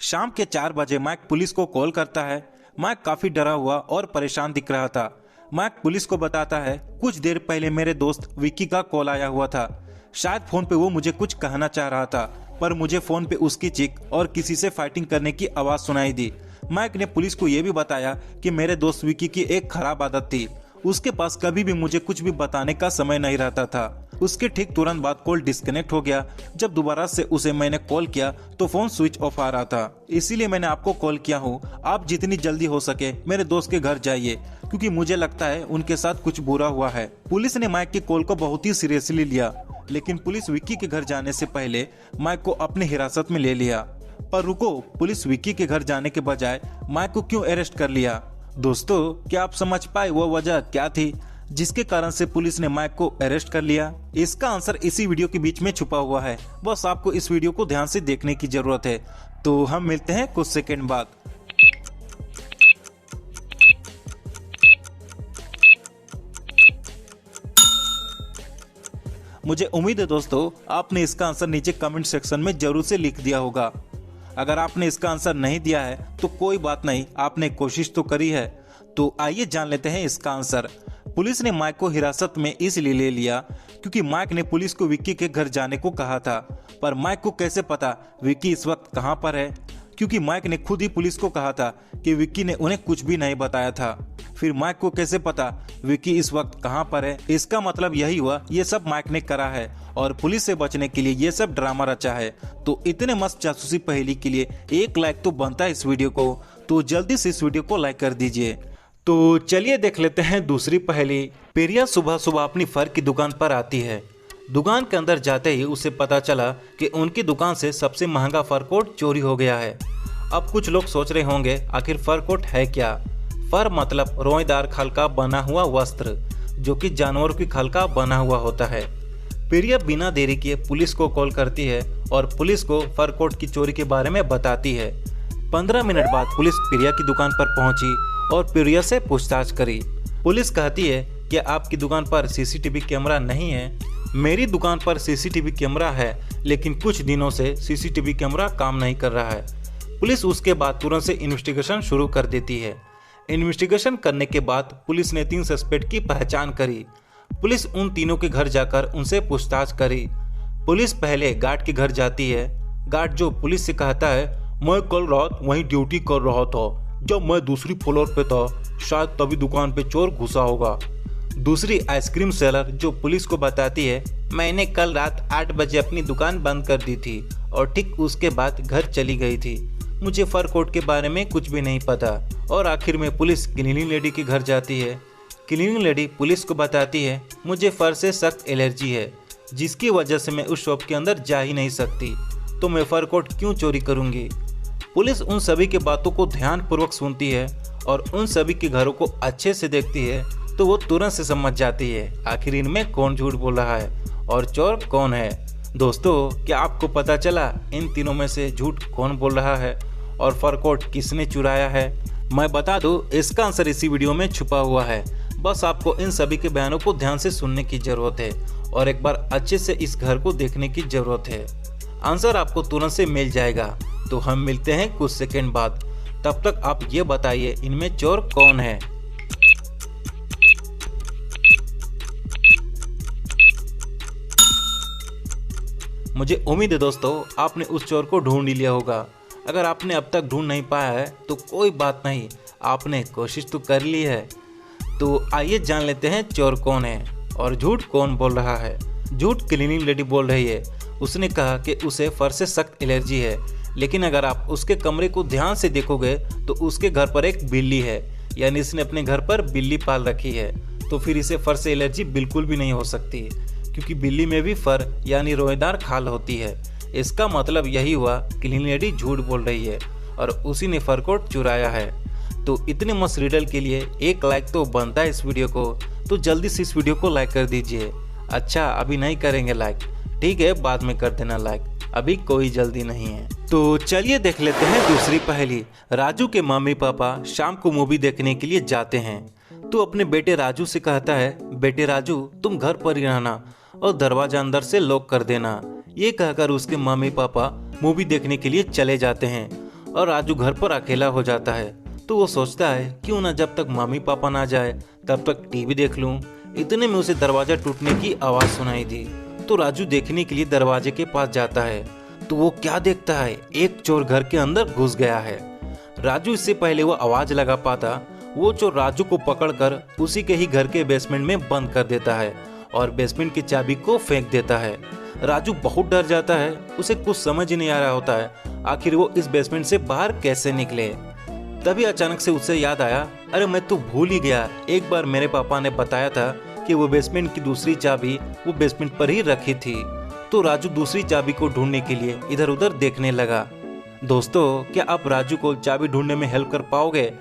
शाम के 4 बजे मैक पुलिस को कॉल करता है। मैक काफी डरा हुआ और परेशान दिख रहा था। मैक पुलिस को बताता है, कुछ देर पहले मेरे दोस्त विक्की का कॉल आया हुआ था। शायद फोन पे वो मुझे कुछ कहना चाह रहा था, पर मुझे फोन पे उसकी चीख और किसी से फाइटिंग करने की आवाज सुनाई दी। मैक ने पुलिस को यह भी बताया कि मेरे दोस्त विक्की की एक खराब आदत थी, उसके पास कभी भी मुझे कुछ भी बताने का समय नहीं रहता था। उसके ठीक तुरंत बाद कॉल डिस्कनेक्ट हो गया। जब दोबारा से उसे मैंने कॉल किया तो फोन स्विच ऑफ आ रहा था। इसीलिए मैंने आपको कॉल किया हूँ। आप जितनी जल्दी हो सके मेरे दोस्त के घर जाइए, क्योंकि मुझे लगता है उनके साथ कुछ बुरा हुआ है। पुलिस ने माइक की कॉल को बहुत ही सीरियसली लिया, लेकिन पुलिस विक्की के घर जाने से पहले माइक को अपनी हिरासत में ले लिया। पर रुको, पुलिस विक्की के घर जाने के बजाय माइक को क्यों अरेस्ट कर लिया? दोस्तों, क्या आप समझ पाए वो वजह क्या थी जिसके कारण से पुलिस ने माइक को अरेस्ट कर लिया? इसका आंसर इसी वीडियो के बीच में छुपा हुआ है। बस आपको इस वीडियो को ध्यान से देखने की जरूरत है। तो हम मिलते हैं कुछ सेकंड बाद। मुझे उम्मीद है दोस्तों, आपने इसका आंसर नीचे कमेंट सेक्शन में जरूर से लिख दिया होगा। अगर आपने इसका आंसर नहीं दिया है तो कोई बात नहीं, आपने कोशिश तो करी है। तो आइए जान लेते हैं इसका आंसर। पुलिस ने माइक को हिरासत में इसलिए ले लिया क्योंकि माइक ने पुलिस को विक्की के घर जाने को कहा था। पर माइक को कैसे पता विक्की इस वक्त कहां पर है? क्योंकि माइक ने खुद ही पुलिस को कहा था कि विक्की ने उन्हें कुछ भी नहीं बताया था। फिर माइक को कैसे पता विक्की इस वक्त कहां पर है? इसका मतलब यही हुआ ये सब माइक ने करा है और पुलिस से बचने के लिए ये सब ड्रामा रचा है। तो इतने मस्त जासूसी पहेली के लिए एक लाइक तो बनता है इस वीडियो को, तो जल्दी से इस वीडियो को लाइक कर दीजिए। तो चलिए देख लेते हैं दूसरी पहेली। पेरिया सुबह सुबह अपनी फर की दुकान पर आती है। दुकान के अंदर जाते ही उसे पता चला कि उनकी दुकान से सबसे महंगा फर कोट चोरी हो गया है। अब कुछ लोग सोच रहे होंगे आखिर फर कोट है क्या? फर मतलब रोएदार खाल का बना हुआ वस्त्र, जो कि जानवरों की खाल का बना हुआ होता है। पेरिया बिना देरी किए पुलिस को कॉल करती है और पुलिस को फर कोट की चोरी के बारे में बताती है। 15 मिनट बाद पुलिस पेरिया की दुकान पर पहुंची और पेरिया से पूछताछ करी। पुलिस कहती है कि आपकी दुकान पर सीसीटीवी कैमरा नहीं है। मेरी दुकान पर सीसीटीवी कैमरा है, लेकिन कुछ दिनों से सीसीटीवी कैमरा काम नहीं कर रहा है। पुलिस उसके बाद तुरंत से इन्वेस्टिगेशन शुरू कर देती है। इन्वेस्टिगेशन करने के बाद पुलिस ने 3 सस्पेक्ट की पहचान करी। पुलिस उन तीनों के घर जाकर उनसे पूछताछ करी। पुलिस पहले गार्ड के घर जाती है। गार्ड जो पुलिस से कहता है, मैं कल रात वहीं ड्यूटी कर रहा था, जब मैं दूसरी फ्लोर पे था, शायद तभी दुकान पे चोर घुसा होगा। दूसरी आइसक्रीम सेलर जो पुलिस को बताती है, मैंने कल रात 8 बजे अपनी दुकान बंद कर दी थी और ठीक उसके बाद घर चली गई थी। मुझे फर कोट के बारे में कुछ भी नहीं पता। और आखिर में पुलिस क्लीनिंग लेडी के घर जाती है। क्लीनिंग लेडी पुलिस को बताती है, मुझे फर से सख्त एलर्जी है, जिसकी वजह से मैं उस शॉप के अंदर जा ही नहीं सकती, तो मैं फर कोट क्यों चोरी करूँगी? पुलिस उन सभी की बातों को ध्यानपूर्वक सुनती है और उन सभी के घरों को अच्छे से देखती है, तो वो तुरंत से समझ जाती है आखिर इनमें कौन झूठ बोल रहा है और चोर कौन है। दोस्तों, क्या आपको पता चला इन तीनों में से झूठ कौन बोल रहा है और फर कोट किसने चुराया है? मैं बता दूं, इसका आंसर इसी वीडियो में छुपा हुआ है। बस आपको इन सभी के बयानों को ध्यान से सुनने की जरूरत है और एक बार अच्छे से इस घर को देखने की जरूरत है। आंसर आपको तुरंत से मिल जाएगा। तो हम मिलते हैं कुछ सेकंड बाद। तब तक आप ये बताइए इनमें चोर कौन है? मुझे उम्मीद है दोस्तों, आपने उस चोर को ढूंढ लिया होगा। अगर आपने अब तक ढूंढ नहीं पाया है तो कोई बात नहीं, आपने कोशिश तो कर ली है। तो आइए जान लेते हैं चोर कौन है और झूठ कौन बोल रहा है। झूठ क्लीनिंग लेडी बोल रही है। उसने कहा कि उसे फर से सख्त एलर्जी है, लेकिन अगर आप उसके कमरे को ध्यान से देखोगे तो उसके घर पर एक बिल्ली है, यानी इसने अपने घर पर बिल्ली पाल रखी है। तो फिर इसे फर से एलर्जी बिल्कुल भी नहीं हो सकती, क्योंकि बिल्ली में भी फर यानी रोएदार खाल होती है। इसका मतलब यही हुआ क्लीनिंग लेडी झूठ बोल रही है और उसी ने फर कोट चुराया है। तो इतने मस्त रिडल के लिए एक लाइक तो बनता है इस वीडियो को, तो जल्दी से इस वीडियो को लाइक कर दीजिए। अच्छा, अभी नहीं करेंगे लाइक, ठीक है, बाद में कर देना लाइक, अभी कोई जल्दी नहीं है। तो चलिए देख लेते हैं दूसरी पहेली। राजू के मम्मी पापा शाम को मूवी देखने के लिए जाते हैं। तो अपने बेटे राजू से कहता है, बेटे राजू तुम घर पर ही रहना और दरवाजा अंदर से लॉक कर देना। ये कहकर उसके मम्मी पापा मूवी देखने के लिए चले जाते हैं। और राजू घर पर अकेला हो जाता है। तो वो सोचता है क्यों ना जब तक मम्मी पापा ना जाए तब तक टीवी देख लूं। इतने में उसे दरवाजा टूटने की आवाज सुनाई दी। तो राजू देखने के लिए दरवाजे के पास जाता है। तो वो क्या देखता है, एक चोर घर के अंदर घुस गया है। राजू इससे पहले वो आवाज लगा पाता, वो चोर राजू को पकड़कर उसी के ही घर के बेसमेंट में बंद कर देता है और बेसमेंट की चाबी को फेंक देता है। राजू बहुत डर जाता है, उसे कुछ समझ ही नहीं आ रहा होता है आखिर वो इस बेसमेंट से बाहर कैसे निकले। तभी अचानक से उसे याद आया, अरे मैं तो भूल ही गया, एक बार मेरे पापा ने बताया था कि वो बेसमेंट की दूसरी चाबी वो बेसमेंट पर ही रखी थी। तो राजू दूसरी चाबी को ढूंढने के लिए इधर उधर देखने लगा। दोस्तों, क्या आप राजू को चाबी ढूंढने में हेल्प कर पाओगे?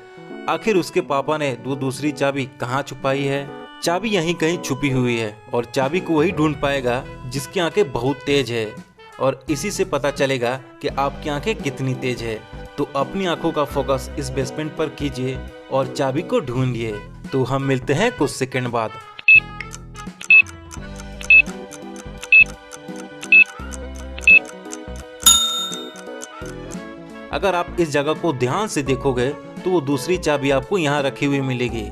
आखिर उसके पापा ने वो दूसरी चाबी कहाँ छुपाई है? चाबी यहीं कहीं छुपी हुई है और चाबी को वही ढूंढ पाएगा जिसकी आंखें बहुत तेज है, और इसी से पता चलेगा कि आपकी आंखें कितनी तेज है। तो अपनी आंखों का फोकस इस बेसमेंट पर कीजिए और चाबी को ढूंढिए। तो हम मिलते हैं कुछ सेकंड बाद। अगर आप इस जगह को ध्यान से देखोगे तो वो दूसरी चाबी आपको यहाँ रखी हुई मिलेगी।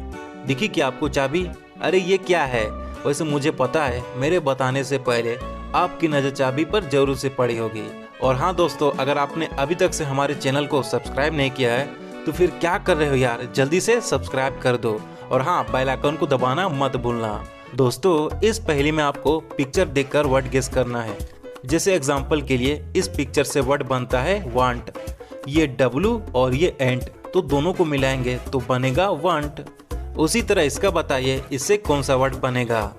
दिखी क्या आपको चाबी? अरे ये क्या है? वैसे मुझे पता है, मेरे बताने से पहले आपकी नज़र चाबी पर जरूर से पड़ी होगी। और हाँ दोस्तों, अगर आपने अभी तक से हमारे चैनल को सब्सक्राइब नहीं किया है तो फिर क्या कर रहे हो यार, जल्दी से सब्सक्राइब कर दो। और हाँ, बेल आइकन को दबाना मत भूलना। दोस्तों, इस पहेली में आपको पिक्चर देखकर वर्ड गेस करना है। जैसे एग्जाम्पल के लिए इस पिक्चर से वर्ड बनता है वांट। ये डब्लू और ये एंट, तो दोनों को मिलाएंगे तो बनेगा वांट। उसी तरह इसका बताइए, इससे कौन सा वर्ड बनेगा?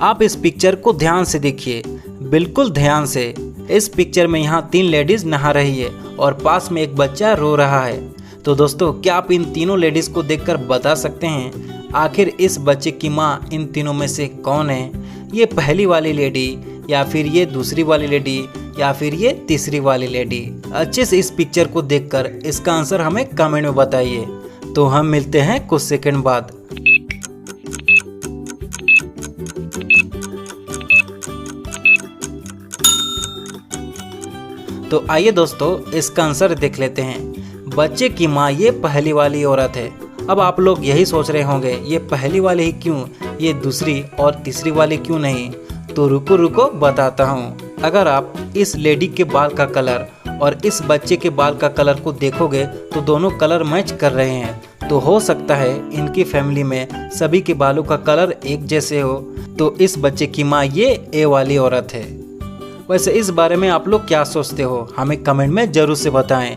आप इस पिक्चर को ध्यान से देखिए, बिल्कुल ध्यान से। इस पिक्चर में यहाँ 3 लेडीज नहा रही है और पास में एक बच्चा रो रहा है। तो दोस्तों, क्या आप इन तीनों लेडीज को देखकर बता सकते हैं आखिर इस बच्चे की माँ इन तीनों में से कौन है? ये पहली वाली लेडी, या फिर ये दूसरी वाली लेडी, या फिर ये तीसरी वाली लेडी? अच्छे से इस पिक्चर को देखकर इसका आंसर हमें कमेंट में बताइए। तो हम मिलते हैं कुछ सेकंड बाद। तो आइए दोस्तों, इसका आंसर देख लेते हैं। बच्चे की माँ ये पहली वाली औरत है। अब आप लोग यही सोच रहे होंगे, ये पहली वाली ही क्यों, ये दूसरी और तीसरी वाली क्यों नहीं? तो रुको रुको बताता हूँ। अगर आप इस लेडी के बाल का कलर और इस बच्चे के बाल का कलर को देखोगे तो दोनों कलर मैच कर रहे हैं। तो हो सकता है इनकी फैमिली में सभी के बालों का कलर एक जैसे हो। तो इस बच्चे की माँ ये ए वाली औरत है। वैसे इस बारे में आप लोग क्या सोचते हो, हमें कमेंट में जरूर से बताएं।